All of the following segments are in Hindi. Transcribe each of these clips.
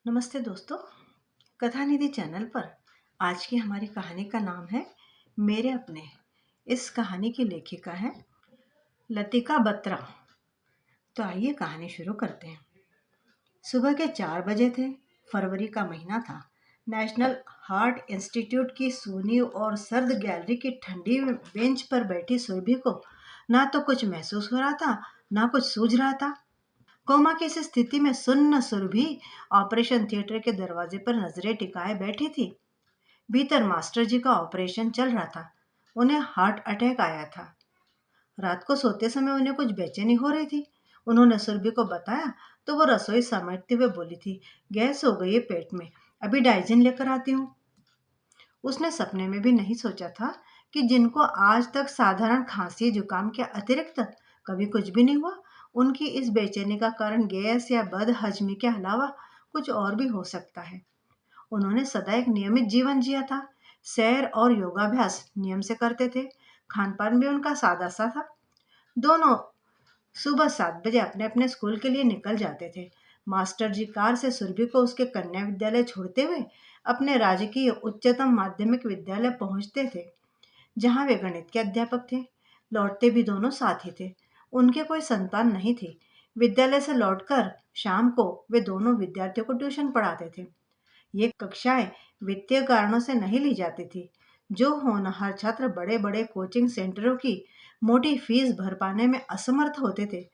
नमस्ते दोस्तों। कथा निधि चैनल पर आज की हमारी कहानी का नाम है मेरे अपने। इस कहानी की लेखिका है लतिका बत्रा। तो आइए कहानी शुरू करते हैं। सुबह के 4 बजे थे। फरवरी का महीना था। नेशनल हार्ट इंस्टीट्यूट की सूनी और सर्द गैलरी की ठंडी बेंच पर बैठी सुरभि को ना तो कुछ महसूस हो रहा था, ना कुछ सूझ रहा था। कोमा की इस स्थिति में सुन्न सुरभि ऑपरेशन थिएटर के दरवाजे पर नजरें टिकाए बैठी थी। भीतर मास्टर जी का ऑपरेशन चल रहा था। उन्हें हार्ट अटैक आया था। रात को सोते समय उन्हें कुछ बेचैनी हो रही थी। उन्होंने सुरभि को बताया तो वो रसोई समेटते हुए बोली थी, गैस हो गई है पेट में, अभी डाइजिन लेकर आती हूँ। उसने सपने में भी नहीं सोचा था कि जिनको आज तक साधारण खांसी जुकाम के अतिरिक्त कभी कुछ भी नहीं हुआ, उनकी इस बेचैनी का कारण गैस या बदहजमी के अलावा कुछ और भी हो सकता है। उन्होंने सदा एक नियमित जीवन जिया था। सैर और योगाभ्यास नियम से करते थे। खान पान भी उनका सादा सा था। दोनों सुबह 7 बजे अपने अपने स्कूल के लिए निकल जाते थे। मास्टर जी कार से सुरभि को उसके कन्या विद्यालय छोड़ते हुए अपने राजकीय उच्चतम माध्यमिक विद्यालय पहुंचते थे, जहां वे गणित के अध्यापक थे। लौटते भी दोनों साथ ही थे। उनके कोई संतान नहीं थी। विद्यालय से लौटकर शाम को वे दोनों विद्यार्थियों को ट्यूशन पढ़ाते थे। ये कक्षाएं वित्तीय कारणों से नहीं ली जाती थी। जो होनहार छात्र बड़े बड़े कोचिंग सेंटरों की मोटी फीस भर पाने में असमर्थ होते थे,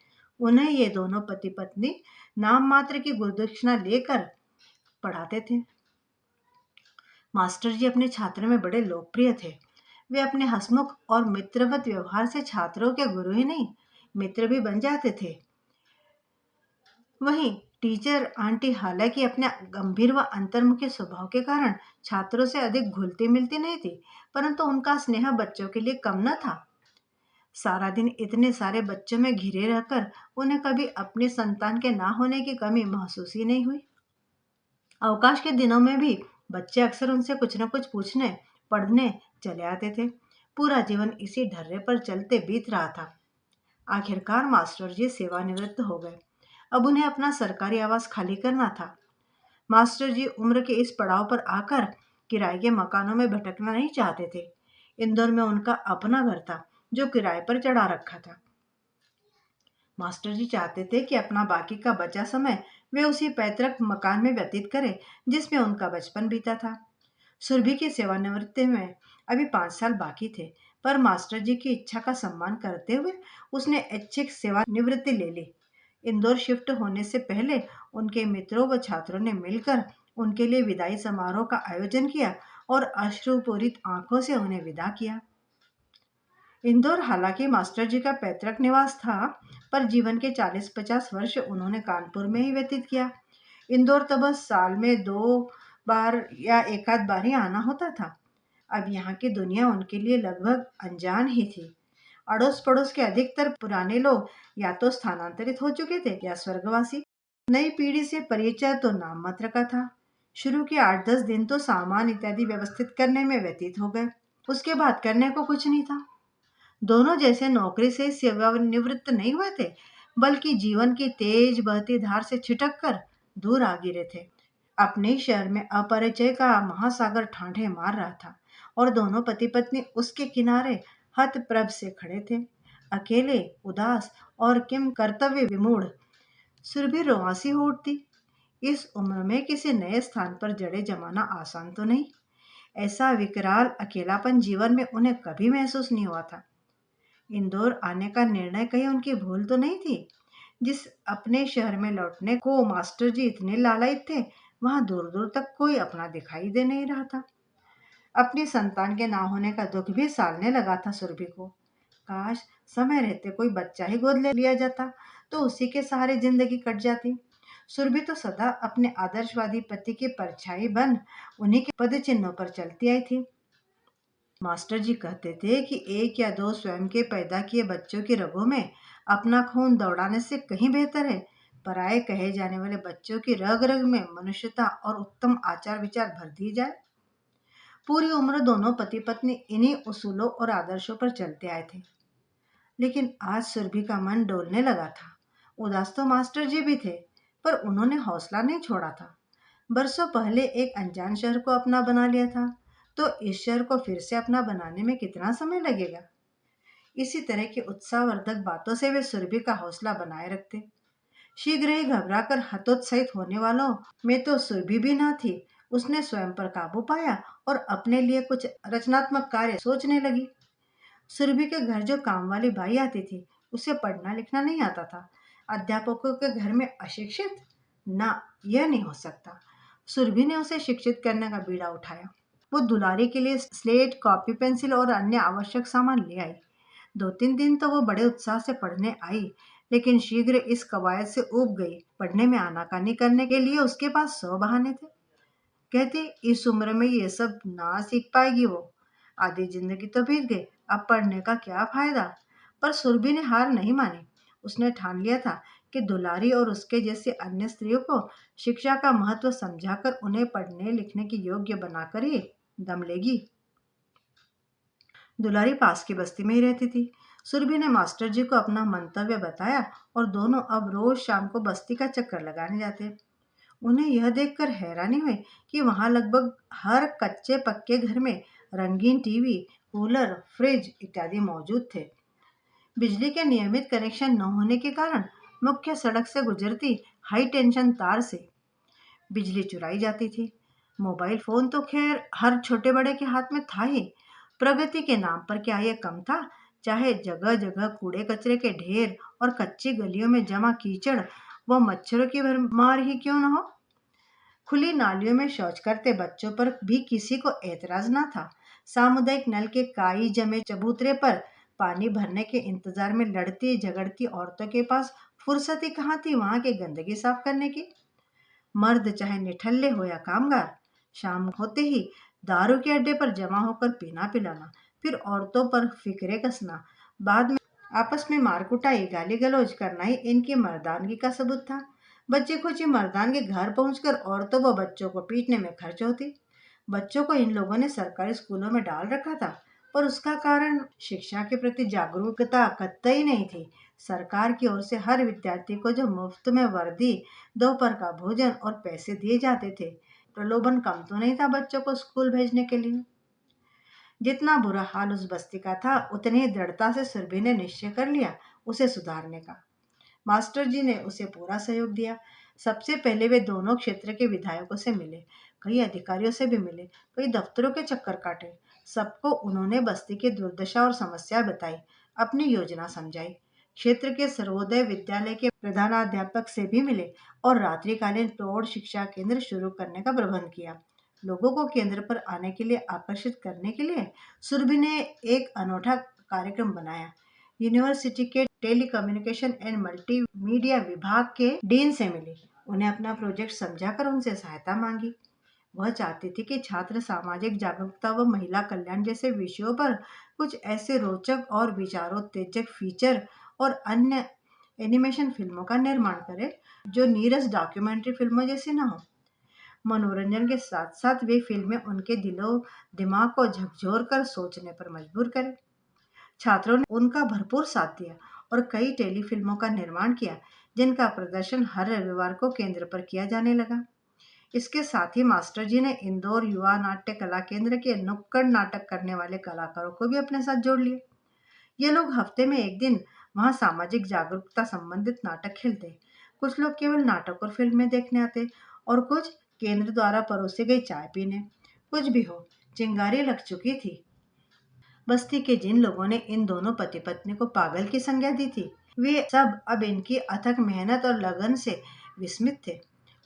उन्हें ये दोनों पति पत्नी नाम मात्र की गुरुदक्षिणा लेकर पढ़ाते थे। मास्टर जी अपने छात्रों में बड़े लोकप्रिय थे। वे अपने हंसमुख और मित्रवत व्यवहार से छात्रों के गुरु ही नहीं, मित्र भी बन जाते थे। वहीं टीचर आंटी हालांकि अपने गंभीर व अंतर्मुखी स्वभाव के कारण छात्रों से अधिक घुलती मिलती नहीं थी, परंतु उनका स्नेह बच्चों के लिए कम न था। सारा दिन इतने सारे बच्चों में घिरे रहकर उन्हें कभी अपनी संतान के ना होने की कमी महसूस ही नहीं हुई। अवकाश के दिनों में भी बच्चे अक्सर उनसे कुछ न कुछ पूछने पढ़ने चले आते थे। पूरा जीवन इसी ढर्रे पर चलते बीत रहा था। आखिरकार मास्टर जी सेवानिवृत्त हो गए। अब उन्हें अपना सरकारी आवास खाली करना था। मास्टर जी उम्र के इस पड़ाव पर आकर किराए के मकानों में भटकना नहीं चाहते थे। इंदौर में उनका अपना घर था, जो किराए पर चढ़ा रखा था। मास्टर जी चाहते थे कि अपना बाकी का बचा समय वे उसी पैतृक मकान में व्यतीत करें जिसमें उनका बचपन बीता था। सुरभि की सेवानिवृत्ति में अभी 5 साल बाकी थे, पर मास्टर जी की इच्छा का सम्मान करते हुए उसने ऐच्छिक सेवानिवृत्ति ले ली। इंदौर शिफ्ट होने से पहले उनके मित्रों व छात्रों ने मिलकर उनके लिए विदाई समारोह का आयोजन किया और अश्रुपूरित आंखों से उन्हें विदा किया। इंदौर हालांकि मास्टर जी का पैतृक निवास था, पर जीवन के 40-50 वर्ष उन्होंने कानपुर में ही व्यतीत किया। इंदौर तो बस साल में 2 बार या एक आध बार ही आना होता था। अब यहाँ की दुनिया उनके लिए लगभग अनजान ही थी। अड़ोस पड़ोस के अधिकतर पुराने लोग या तो स्थानांतरित हो चुके थे या स्वर्गवासी। नई पीढ़ी से परिचय तो नाम मात्र का था। शुरू के 8-10 दिन तो सामान इत्यादि व्यवस्थित करने में व्यतीत हो गए। उसके बाद करने को कुछ नहीं था। दोनों जैसे नौकरी से सेवानिवृत्त नहीं हुए थे, बल्कि जीवन की तेज बहती धार से छिटक कर दूर आ गिरे थे। अपने शहर में अपरिचय का महासागर ठांठे मार रहा था और दोनों पति पत्नी उसके किनारे हतप्रभ से खड़े थे, अकेले, उदास और किम कर्तव्य विमूढ़। सुरभि रोंआसी हो उठती। इस उम्र में किसी नए स्थान पर जड़े जमाना आसान तो नहीं। ऐसा विकराल अकेलापन जीवन में उन्हें कभी महसूस नहीं हुआ था। इंदौर आने का निर्णय कहीं उनकी भूल तो नहीं थी। जिस अपने शहर में लौटने को मास्टर जी इतने लालायित थे, वहां दूर दूर तक कोई अपना दिखाई दे नहीं रहा था। अपनी संतान के ना होने का दुख भी सालने लगा था सुरभि को। काश समय रहते कोई बच्चा ही गोद ले लिया जाता, तो उसी के सहारे जिंदगी कट जाती। सुरभि तो सदा अपने आदर्शवादी पति की परछाई बन उन्हीं के पद चिन्हों पर चलती आई थी। मास्टर जी कहते थे कि 1 या 2 स्वयं के पैदा किए बच्चों की रगों में अपना खून दौड़ाने से कहीं बेहतर है पराये कहे जाने वाले बच्चों की रग रग में मनुष्यता और उत्तम आचार विचार भर दी जाए। पूरी उम्र दोनों पति पत्नी इन्हीं उसूलों और आदर्शों पर चलते आए थे। लेकिन आज सुरभि का मन डोलने लगा था। उदास तो मास्टर जी भी थे, पर उन्होंने हौसला नहीं छोड़ा था। बरसों पहले एक अनजान शहर को अपना बना लिया था, तो इस शहर को फिर से अपना बनाने में कितना समय लगेगा। इसी तरह की उत्साहवर्धक बातों से वे सुरभि का हौसला बनाए रखते। शीघ्र ही घबराकर हतोत्साहित होने वालों में तो सुरभि भी न थी। उसने स्वयं पर काबू पाया और अपने लिए कुछ रचनात्मक कार्य सोचने लगी। सुरभि के घर जो काम वाली बाई आती थी, उसे पढ़ना लिखना नहीं आता था। अध्यापकों के घर में अशिक्षित? ना, यह नहीं हो सकता। सुरभि ने उसे शिक्षित करने का बीड़ा उठाया। वो दुलारी के लिए स्लेट, कॉपी, पेंसिल और अन्य आवश्यक सामान ले आई। 2-3 दिन तो वो बड़े उत्साह से पढ़ने आई, लेकिन शीघ्र इस कवायद से ऊब गई। पढ़ने में आनाकानी करने के लिए उसके पास 100 बहाने थे। कहती, इस उम्र में ये सब ना सीख पाएगी वो। आधी जिंदगी तो बीत गई, अब पढ़ने का क्या फायदा। पर सुरभि ने हार नहीं मानी। उसने ठान लिया था कि दुलारी और उसके जैसे अन्य स्त्रियों को शिक्षा का महत्व समझाकर उन्हें पढ़ने लिखने की योग्य बनाकर ही दम लेगी। दुलारी पास की बस्ती में ही रहती थी। सुरभि ने मास्टर जी को अपना मंतव्य बताया और दोनों अब रोज शाम को बस्ती का चक्कर लगाने जाते। उन्हें यह देखकर हैरानी हुई कि वहां लगभग हर कच्चे पक्के घर में रंगीन टीवी, कूलर, फ्रिज इत्यादि मौजूद थे। बिजली के नियमित कनेक्शन न होने के कारण मुख्य सड़क से गुजरती हाई टेंशन तार से बिजली चुराई जाती थी। मोबाइल फोन तो खैर हर छोटे बड़े के हाथ में था ही। प्रगति के नाम पर क्या यह कम था? चाहे जगह जगह कूड़े कचरे के ढेर और कच्ची गलियों में जमा कीचड़ व मच्छरों की भरमार ही क्यों न हो, खुली नालियों में शौच करते बच्चों पर भी किसी को ऐतराज न था। सामुदायिक नल के काई जमे चबूतरे पर पानी भरने के इंतजार में लड़ती झगड़ती औरतों के पास फुर्सत ही कहाँ थी वहां की गंदगी साफ करने की। मर्द चाहे निठल्ले हो या कामगार, शाम होते ही दारू के अड्डे पर जमा होकर पीना पिलाना, फिर औरतों पर फिक्रे कसना, बाद में आपस में मार कुटाई गाली गलौज करना ही इनकी मर्दानगी का सबूत था। बच्चे खुची मर्दान के घर पहुंचकर औरतों व बच्चों को पीटने में खर्च होती। बच्चों को इन लोगों ने सरकारी स्कूलों में डाल रखा था, पर उसका कारण शिक्षा के प्रति जागरूकता कतई नहीं थी। सरकार की ओर से हर विद्यार्थी को जो मुफ्त में वर्दी, दोपहर का भोजन और पैसे दिए जाते थे, प्रलोभन कम तो नहीं था बच्चों को स्कूल भेजने के लिए। जितना बुरा हाल उस बस्ती का था, उतनी ही दृढ़ता से सुरभि ने निश्चय कर लिया उसे सुधारने का। मास्टर जी ने उसे पूरा सहयोग दिया। सबसे पहले वे दोनों क्षेत्र के विधायकों से मिले, कई अधिकारियों से भी मिले, कई दफ्तरों के चक्कर काटे। सबको उन्होंने बस्ती की दुर्दशा और समस्या बताई, अपनी योजना समझाई। क्षेत्र के सर्वोदय विद्यालय के प्रधानाध्यापक से भी मिले और रात्रिकालीन प्रौढ़ शिक्षा केंद्र शुरू करने का प्रबंध किया। लोगों को केंद्र पर आने के लिए आकर्षित करने के लिए सुरभि ने एक अनोखा कार्यक्रम बनाया। यूनिवर्सिटी के टेलीकम्युनिकेशन एंड मल्टीमीडिया विभाग के डीन से मिली, उन्हें अपना प्रोजेक्ट समझाकर उनसे सहायता मांगी। वह चाहती थी कि छात्र सामाजिक जागरूकता व महिला कल्याण जैसे विषयों पर कुछ ऐसे रोचक और विचारोत्तेजक फीचर और अन्य एनिमेशन फिल्मों का निर्माण करे जो नीरस डॉक्यूमेंट्री फिल्मों जैसी न हो। मनोरंजन के साथ साथ वे फिल्में उनके दिलो दिमाग को झकझोर कर सोचने पर मजबूर करें। छात्रों ने उनका भरपूर साथ दिया और कई टेली फिल्मों का निर्माण किया, जिनका प्रदर्शन हर रविवार को केंद्र पर किया जाने लगा। इसके साथ ही मास्टर जी ने इंदौर युवा नाट्य कला केंद्र के नुक्कड़ नाटक करने वाले कलाकारों को भी अपने साथ जोड़ लिया। ये लोग हफ्ते में एक दिन वहां सामाजिक जागरूकता संबंधित नाटक खेलते। कुछ लोग केवल नाटक और फिल्में देखने आते और कुछ केंद्र द्वारा परोसी गई चाय पीने। कुछ भी हो, चिंगारी लग चुकी थी। बस्ती के जिन लोगों ने इन दोनों पति पत्नी को पागल की संज्ञा दी थी, वे सब अब इनकी अथक मेहनत और लगन से विस्मित थे।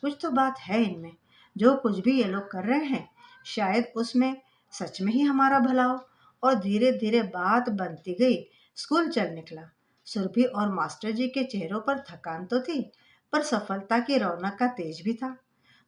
कुछ तो बात है इनमें। जो कुछ भी ये लोग कर रहे हैं, शायद उसमें सच में ही हमारा भला हो। और धीरे धीरे बात बनती गई। स्कूल चल निकला। सुरभि और मास्टर जी के चेहरों पर थकान तो थी, पर सफलता की रौनक का तेज भी था।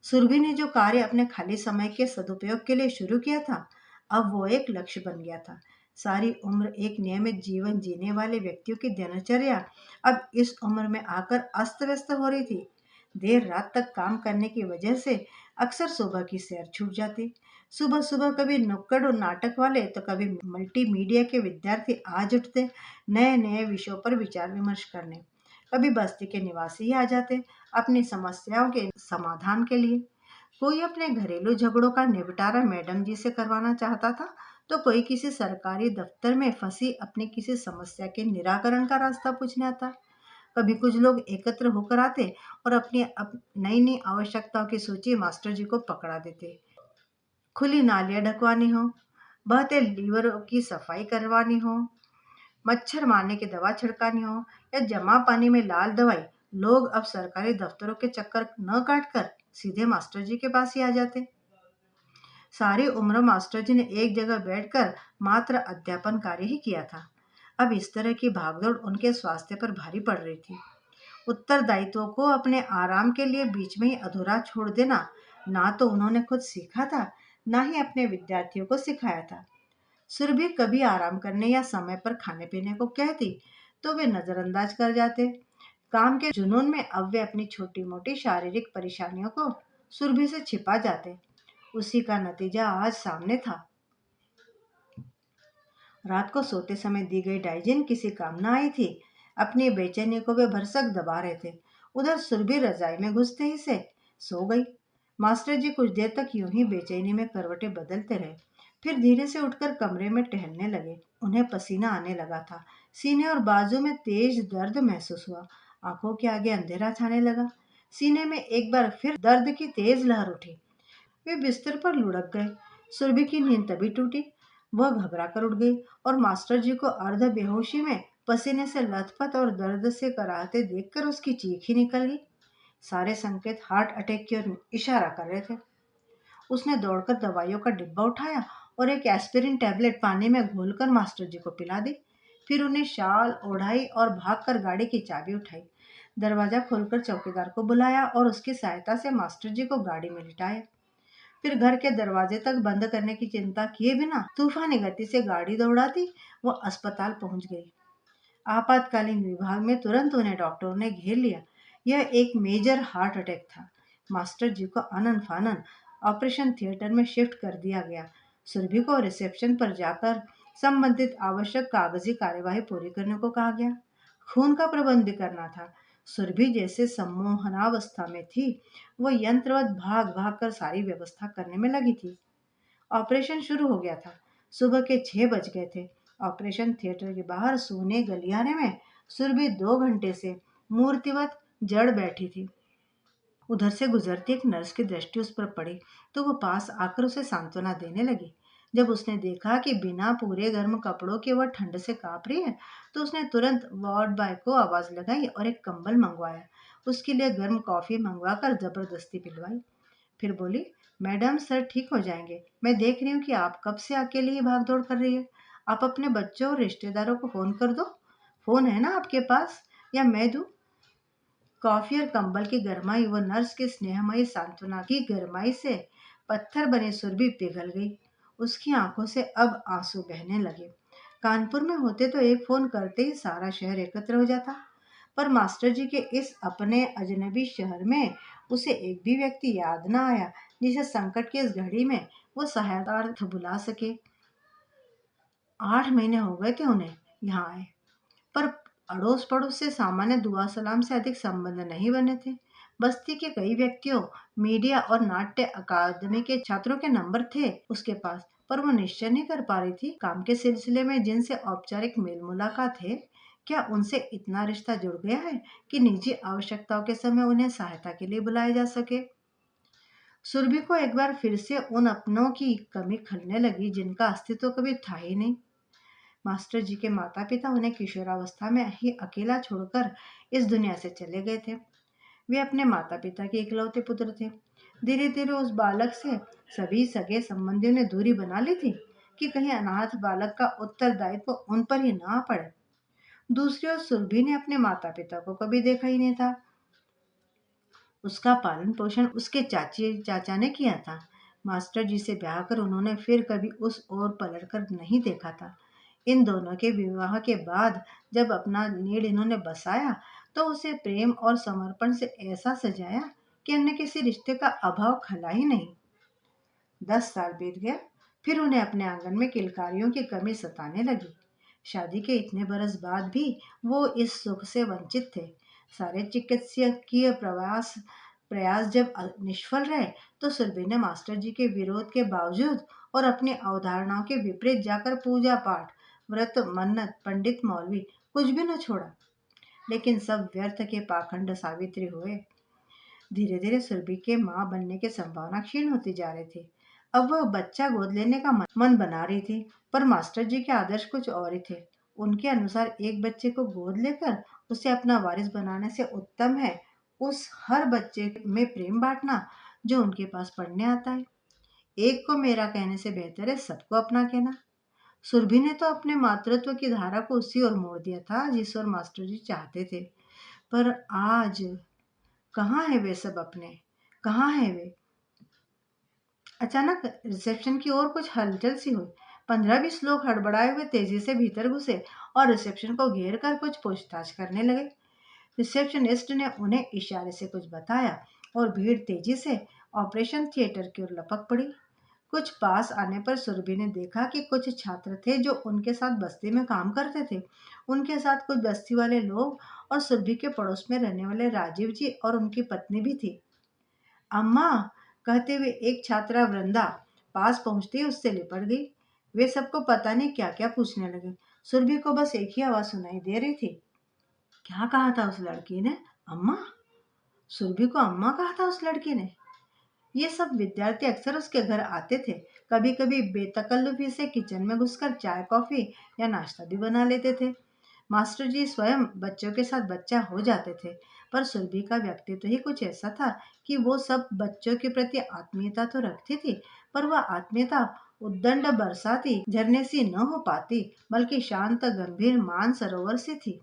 सुरभि ने जो कार्य अपने खाली समय के सदुपयोग के लिए शुरू किया था, अब वो एक लक्ष्य बन गया था। सारी उम्र एक नियमित जीवन जीने वाले व्यक्तियों की दिनचर्या अब इस उम्र में आकर अस्त व्यस्त हो रही थी। देर रात तक काम करने की वजह से अक्सर सुबह की सैर छूट जाती। सुबह सुबह कभी नुक्कड़ और नाटक वाले तो कभी मल्टीमीडिया के विद्यार्थी आज उठते नए नए विषयों पर विचार विमर्श करने। कभी बस्ती के निवासी ही आ जाते अपनी समस्याओं के समाधान के लिए। कोई अपने घरेलू झगड़ों का निपटारा मैडम जी से करवाना चाहता था, तो कोई किसी सरकारी दफ्तर में फंसी अपनी किसी समस्या के निराकरण का रास्ता पूछने आता। कभी कुछ लोग एकत्र होकर आते और अपनी नई नई आवश्यकताओं की सूची मास्टर जी को पकड़ा देते। खुली नालियां ढकवानी हो, बहते लीवरों की सफाई करवानी हो, मच्छर मारने की दवा छिड़कानी हो, या जमा पानी में लाल दवाई, लोग अब सरकारी दफ्तरों के चक्कर न काटकर सीधे मास्टर जी के पास ही आ जाते। सारी उम्र मास्टर जी ने एक जगह बैठकर मात्र अध्यापन कार्य ही किया था। अब इस तरह की भागदौड़ उनके स्वास्थ्य पर भारी पड़ रही थी। उत्तरदायित्वों को अपने आराम के लिए बीच में ही अधूरा छोड़ देना, ना तो उन्होंने खुद सीखा था, ना ही अपने विद्यार्थियों को सिखाया था। सुरभि कभी आराम करने या समय पर खाने पीने को कहती, तो वे नजरअंदाज कर जाते। काम के जुनून में अब वे अपनी छोटी मोटी शारीरिक परेशानियों को सुरभि से छिपा जाते। उसी का नतीजा आज सामने था। रात को सोते समय दी गई डाइजिन किसी काम न आई थी। अपनी बेचैनी को वे भरसक दबा रहे थे। उधर सुरभि रजाई में घुसते ही से सो गई। मास्टर जी कुछ देर तक यूं ही बेचैनी में करवटें बदलते रहे, फिर धीरे से उठकर कमरे में टहलने लगे। उन्हें पसीना आने लगा था। सीने और बाजू में तेज दर्द महसूस हुआ। आंखों के आगे अंधेरा छाने लगा। सीने में एक बार फिर दर्द की तेज लहर उठी। वे बिस्तर पर लुढ़क गए। सुरभि की नींद तभी टूटी। वह घबरा कर उठ गई और मास्टर जी को अर्ध बेहोशी में पसीने से लथपथ और दर्द से कराहते देखकर उसकी चीख ही निकल गई। सारे संकेत हार्ट अटैक की ओर इशारा कर रहे थे। उसने दौड़कर दवाइयों का डिब्बा उठाया और एक एस्पिरिन टैबलेट पानी में घोलकर मास्टर जी को पिला दी। फिर उन्हें शाल ओढ़ाई और भागकर गाड़ी की चाबी उठाई। दरवाजा खोलकर चौकीदार को बुलाया और उसकी सहायता से मास्टर जी को गाड़ी में लिटाया। फिर घर के दरवाजे तक बंद करने की चिंता किए बिना तूफानी गति से गाड़ी दौड़ाती वो अस्पताल पहुंच गई। आपातकालीन विभाग में तुरंत उन्हें डॉक्टरों ने घेर लिया। यह एक मेजर हार्ट अटैक था। मास्टर जी को आनन फानन ऑपरेशन थिएटर में शिफ्ट कर दिया गया। सुरभि को रिसेप्शन पर जाकर संबंधित आवश्यक कागजी कार्यवाही पूरी करने को कहा गया। खून का प्रबंध भी करना था। सुरभि जैसे सम्मोहनावस्था में थी, वो यंत्रवत भाग भाग कर सारी व्यवस्था करने में लगी थी। ऑपरेशन शुरू हो गया था। सुबह के 6 बज गए थे। ऑपरेशन थिएटर के बाहर सोने गलियारे में सुरभि 2 घंटे से मूर्तिवत जड़ बैठी थी। उधर से गुजरती एक नर्स की दृष्टि उस पर पड़ी, तो वो पास आकर उसे सांत्वना देने लगी। जब उसने देखा कि बिना पूरे गर्म कपड़ों के वह ठंड से कांप रही है, तो उसने तुरंत वार्ड बॉय को आवाज लगाई और एक कंबल मंगवाया। उसके लिए गर्म कॉफी मंगवाकर जबरदस्ती पिलवाई। फिर बोली, मैडम सर ठीक हो जाएंगे। मैं देख रही हूँ कि आप कब से अकेले ही भाग दौड़ कर रही है। आप अपने बच्चों और रिश्तेदारों को फोन कर दो। फोन है ना आपके पास, या मैं दूं? कॉफी और कंबल की गरमाई व नर्स के स्नेहमयी सांत्वना की गरमाई से पत्थर बनी सुरभि पिघल गई। उसकी आंखों से अब आंसू बहने लगे। कानपुर में होते तो एक फोन करते ही सारा शहर एकत्र हो जाता, पर मास्टर जी के इस अपने अजनबी शहर में उसे एक भी व्यक्ति याद न आया जिसे संकट की इस घड़ी में वो सहायतार्थ बुला सके। 8 महीने हो गए थे उन्हें यहाँ आए, पर अड़ोस पड़ोस से सामान्य दुआ सलाम से अधिक संबंध नहीं बने थे। बस्ती के कई व्यक्तियों, मीडिया और नाट्य अकादमी के छात्रों के नंबर थे उसके पास, पर वो निश्चय नहीं कर पा रही थी काम के सिलसिले में जिनसे औपचारिक मेल मुलाकात है, क्या उनसे इतना रिश्ता जुड़ गया है कि निजी आवश्यकताओं के समय उन्हें सहायता के लिए बुलाया जा सके। सुरभि को एक बार फिर से उन अपनों की कमी खलने लगी जिनका अस्तित्व कभी था ही नहीं। मास्टर जी के माता पिता उन्हें किशोरावस्था में ही अकेला छोड़कर इस दुनिया से चले गए थे। वे अपने माता पिता के इकलौते पुत्र थे। धीरे धीरे उस बालक से सभी सगे संबंधियों ने दूरी बना ली थी कि कहीं अनाथ बालक का उत्तरदायित्व उन पर ही ना पड़े। दूसरी ओर सुरभि ने अपने माता पिता को कभी देखा ही नहीं था। उसका पालन पोषण उसके चाची चाचा ने किया था। मास्टर जी से ब्याह कर उन्होंने फिर कभी उस ओर पलट कर नहीं देखा था। इन दोनों के विवाह के बाद जब अपना नीड़ इन्होंने बसाया, तो उसे प्रेम और समर्पण से ऐसा सजाया कि अन्य किसी रिश्ते का अभाव खला ही नहीं। 10 साल बीत गए। फिर उन्हें अपने आंगन में किलकारियों की कमी सताने लगी। शादी के इतने बरस बाद भी वो इस सुख से वंचित थे। सारे चिकित्सकीय प्रयास प्रयास जब निष्फल रहे तो सुरभि ने मास्टर जी के विरोध के बावजूद और अपनी अवधारणाओं के विपरीत जाकर पूजा पाठ, व्रत, मन्नत, पंडित, मौलवी कुछ भी न छोड़ा। लेकिन सब व्यर्थ के पाखंड सावित्री हुए। धीरे धीरे सुरभि के माँ बनने की संभावना क्षीण होती जा रही थी। अब वह बच्चा गोद लेने का मन बना रही थी, पर मास्टर जी के आदर्श कुछ और ही थे। उनके अनुसार एक बच्चे को गोद लेकर उसे अपना वारिस बनाने से उत्तम है उस हर बच्चे में प्रेम बांटना जो उनके पास पढ़ने आता है। एक को मेरा कहने से बेहतर है सबको अपना कहना। सुरभि ने तो अपने मातृत्व की धारा को उसी ओर मोड़ दिया था जिस ओर मास्टर जी चाहते थे। पर आज कहाँ है वे सब अपने, कहाँ है वे? अचानक रिसेप्शन की ओर कुछ हलचल सी हुई। 15-20 लोग हड़बड़ाए हुए तेजी से भीतर घुसे और रिसेप्शन को घेर कर कुछ पूछताछ करने लगे। रिसेप्शनिस्ट ने उन्हें इशारे से कुछ बताया और भीड़ तेजी से ऑपरेशन थिएटर की ओर लपक पड़ी। कुछ पास आने पर सुरभि ने देखा कि कुछ छात्र थे जो उनके साथ बस्ती में काम करते थे। उनके साथ कुछ बस्ती वाले लोग और सुरभि के पड़ोस में रहने वाले राजीव जी और उनकी पत्नी भी थी। अम्मा कहते हुए एक छात्रा वृंदा पास पहुंचते ही उससे लिपट गई। वे सबको पता नहीं क्या क्या पूछने लगे। सुरभि को बस एक ही आवाज सुनाई दे रही थी। क्या कहा था उस लड़की ने? अम्मा? सुरभि को अम्मा कहा था उस लड़की ने। ये सब विद्यार्थी अक्सर उसके घर आते थे। कभी कभी बेतकल्लुफी से किचन में घुसकर चाय कॉफी या नाश्ता भी बना लेते थे। मास्टर जी स्वयं बच्चों के साथ बच्चा हो जाते थे, पर सुरभि का व्यक्तित्व ही कुछ ऐसा था कि वो सब बच्चों के प्रति आत्मीयता तो रखती थी, पर वह आत्मीयता उद्दंड बरसाती झरने सी न हो पाती, बल्कि शांत गंभीर मान सरोवर सी थी।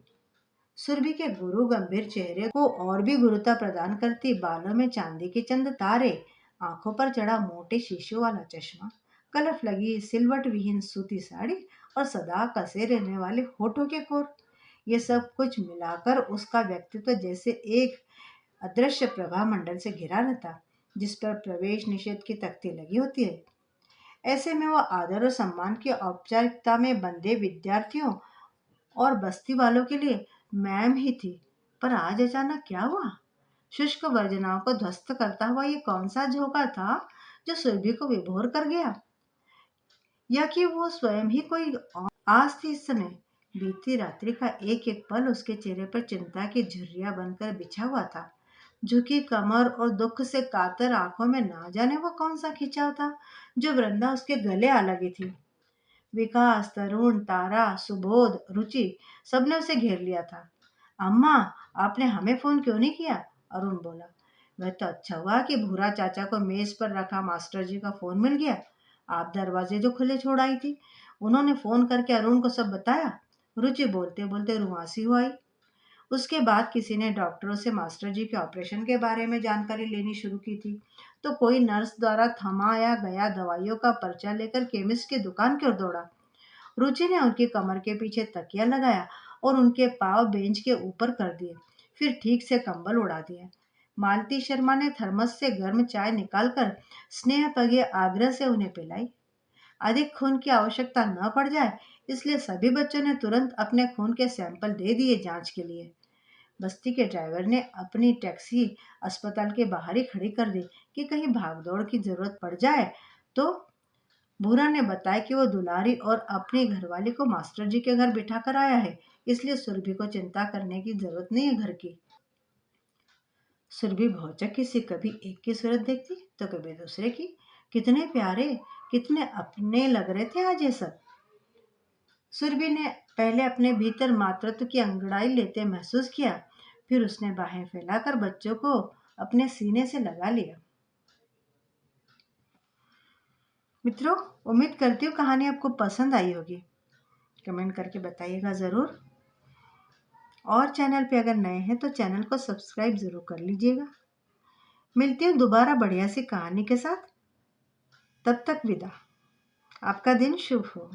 सुरभि के गुरु गंभीर चेहरे को और भी गुरुता प्रदान करती बालों में चांदी के चंद तारे, आंखों पर चढ़ा मोटे शीशों वाला चश्मा, कलफ लगी सिलवट विहीन सूती साड़ी और सदा कसे रहने वाले होठों के कोर, ये सब कुछ मिलाकर उसका व्यक्तित्व जैसे एक अदृश्य प्रभा मंडल से घिरा रहता, जिस पर प्रवेश निषेध की तख्ती लगी होती है। ऐसे में वो आदर और सम्मान की औपचारिकता में बंधे विद्यार्थियों और बस्ती वालों के लिए मैम ही थी। पर आज अचानक क्या हुआ? शुष्क वर्जनाओं को ध्वस्त करता हुआ ये कौन सा झोंका था जो सुरभि को विभोर कर गया? या कि वो स्वयं ही कोई आस थी इस समय? बीती रात्रि का एक एक पल उसके चेहरे पर चिंता की झुर्रियां बनकर बिछा हुआ था। झुकी कमर और दुख से कातर आंखों में ना जाने वो कौन सा खिंचाव था जो वृंदा उसके गले आ लगी थी। विकास, तरुण, तारा, सुबोध, रुचि सबने उसे घेर लिया था। अम्मा, आपने हमें फोन क्यों नहीं किया? अरुण बोला। वह तो अच्छा हुआ कि भूरा चाचा को मेज पर रखा मास्टर जी का फोन मिल गया। आप दरवाजे जो खुले छोड़ आई थी, उन्होंने फोन करके अरुण को सब बताया। रुचि बोलते बोलते रुआंसी हो आई। उसके बाद किसी ने डॉक्टरों से मास्टर जी के ऑपरेशन के बारे में जानकारी लेनी शुरू की थी, तो कोई नर्स द्वारा थमाया गया दवाइयों का पर्चा लेकर केमिस्ट की दुकान की ओर दौड़ा। रुचि ने उनकी कमर के पीछे तकिया लगाया और उनके पाँव बेंच के ऊपर कर दिए, फिर ठीक से कंबल उड़ा दिया। मालती शर्मा ने थर्मस से गर्म चाय निकालकर स्नेह पगे आग्रह से उन्हें पिलाई। अधिक खून की आवश्यकता न पड़ जाए, इसलिए सभी बच्चों ने तुरंत अपने खून के सैंपल दे दिए जांच के लिए। बस्ती के ड्राइवर ने अपनी टैक्सी अस्पताल के बाहर ही खड़ी कर दी कि कहीं भागदौड़ की जरूरत पड़ जाए तो। भूरा ने बताया कि वो दुलारी और अपनी घरवाली को मास्टर जी के घर बिठा कर आया है, इसलिए सुरभि को चिंता करने की जरूरत नहीं है घर की। सुरभि भौचक्की से कभी एक की सूरत देखती तो कभी दूसरे की। कितने प्यारे, कितने अपने लग रहे थे आज ये सब। सुरभि ने पहले अपने भीतर मातृत्व की अंगड़ाई लेते महसूस किया, फिर उसने बाहें फैलाकर बच्चों को अपने सीने से लगा लिया। मित्रों, उम्मीद करती हूँ कहानी आपको पसंद आई होगी। कमेंट करके बताइएगा ज़रूर। और चैनल पे अगर नए हैं तो चैनल को सब्सक्राइब ज़रूर कर लीजिएगा। मिलती हूँ दोबारा बढ़िया सी कहानी के साथ। तब तक विदा। आपका दिन शुभ हो।